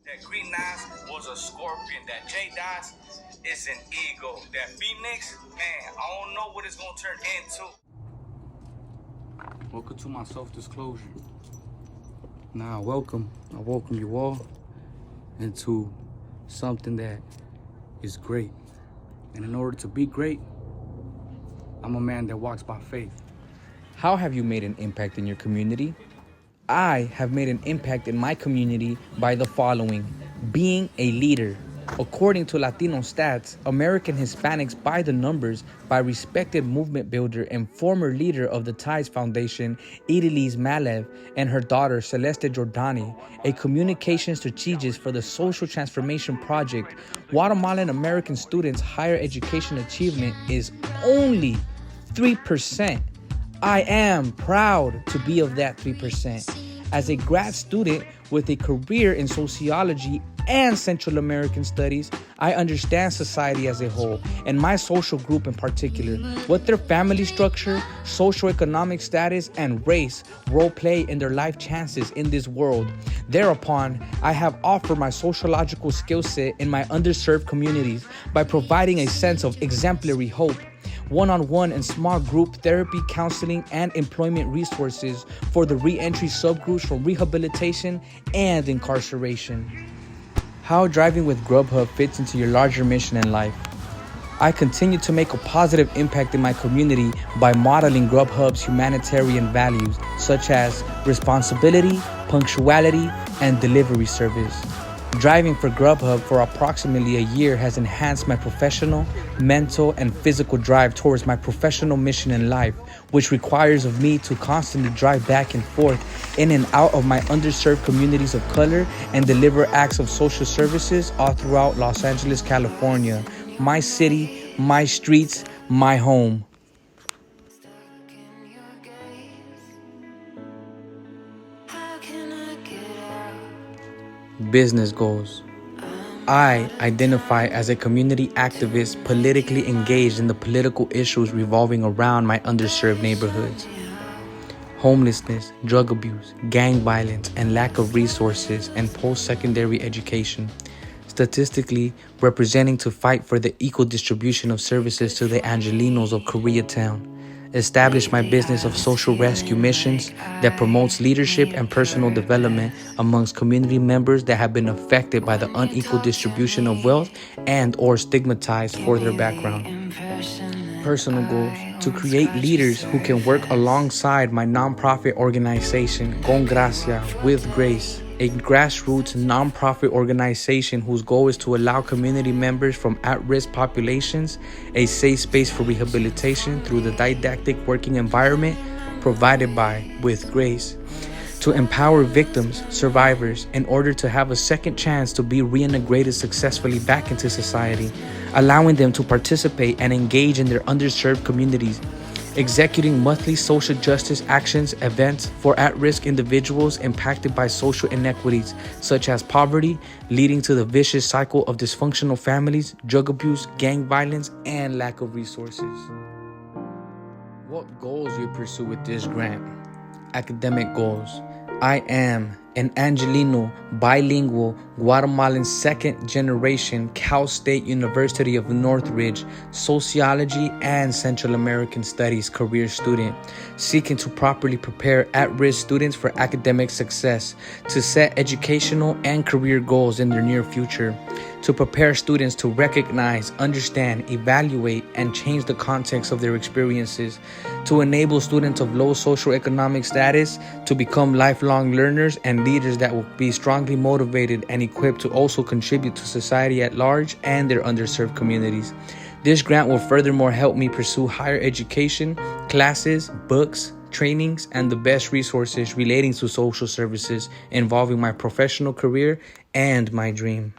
That Green Knives was a scorpion. That J-Dots is an eagle. That Phoenix, man, I don't know what it's going to turn into. Welcome to my self-disclosure. Now, I welcome you all into something that is great. And in order to be great, I'm a man that walks by faith. How have you made an impact in your community? I have made an impact in my community by the following: being a leader. According to Latino Stats, American Hispanics By The Numbers, by respected movement builder and former leader of the Tides Foundation Idelisse Malav and her daughter Celeste Giordani, a communication strategist for the Social Transformation Project, Guatemalan American students' higher education achievement is only 3%. I am proud to be of that 3%. As a grad student with a career in sociology and Central American studies, I understand society as a whole, and my social group in particular, what their family structure, socioeconomic status, and race role play in their life chances in this world. Thereupon, I have offered my sociological skill set in my underserved communities by providing a sense of exemplary hope, one-on-one and small group therapy, counseling, and employment resources for the re-entry subgroups from rehabilitation and incarceration. How driving with Grubhub fits into your larger mission in life. I continue to make a positive impact in my community by modeling Grubhub's humanitarian values such as responsibility, punctuality, and delivery service. Driving for Grubhub for approximately a year has enhanced my professional, mental, and physical drive towards my professional mission in life, which requires of me to constantly drive back and forth in and out of my underserved communities of color and deliver acts of social services all throughout Los Angeles, California, my city, my streets, my home. Business goals. I identify as a community activist politically engaged in the political issues revolving around my underserved neighborhoods. Homelessness, drug abuse, gang violence, and lack of resources and post-secondary education. Statistically, representing to fight for the equal distribution of services to the Angelenos of Koreatown. Establish my business of social rescue missions that promotes leadership and personal development amongst community members that have been affected by the unequal distribution of wealth and or stigmatized for their background. Personal goals: to create leaders who can work alongside my nonprofit organization, ConGracia, WithGrace, a grassroots nonprofit organization whose goal is to allow community members from at-risk populations a safe space for rehabilitation through the didactic working environment provided by WithGrace. To empower victims, survivors, in order to have a second chance to be reintegrated successfully back into society, allowing them to participate and engage in their underserved communities. Executing monthly social justice actions events for at-risk individuals impacted by social inequities such as poverty, leading to the vicious cycle of dysfunctional families, drug abuse, gang violence, and lack of resources. What goals you pursue with this grant? Academic goals. I am an Angeleno, bilingual, Guatemalan second-generation Cal State University of Northridge Sociology and Central American Studies career student, seeking to properly prepare at-risk students for academic success, to set educational and career goals in their near future, to prepare students to recognize, understand, evaluate, and change the context of their experiences, to enable students of low socioeconomic status to become lifelong learners and leaders that will be strongly motivated and equipped to also contribute to society at large and their underserved communities. This grant will furthermore help me pursue higher education, classes, books, trainings, and the best resources relating to social services involving my professional career and my dream.